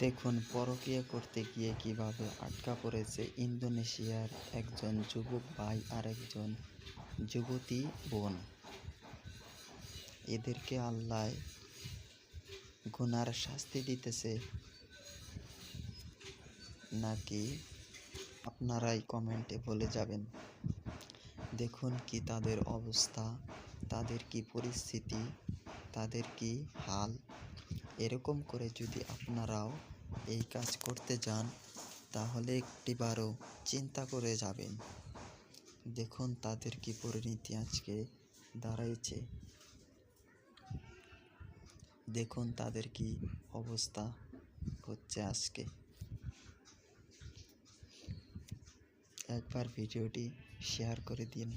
দেখুন পরকীয়া করতে গিয়ে কিভাবে আটকা পড়েছে ইন্দোনেশিয়ার একজন যুবক ভাই আর একজন যুবতী বোন। এদেরকে আল্লাহ গুনার শাস্তি দিতেছে নাকি আপনারাই কমেন্টে বলে যাবেন। দেখুন কি তাদের অবস্থা, তাদের কি পরিস্থিতি, তাদের কি হাল। এরকম করে যদি আপনারাও এই কাজ করতে যান তাহলে একটিবারও চিন্তা করে যাবেন। দেখুন তাদের কি পরিণতি আজকে দাঁড়াইছে, দেখুন তাদের কি অবস্থা হচ্ছে আজকে। একবার ভিডিওটি শেয়ার করে দিন।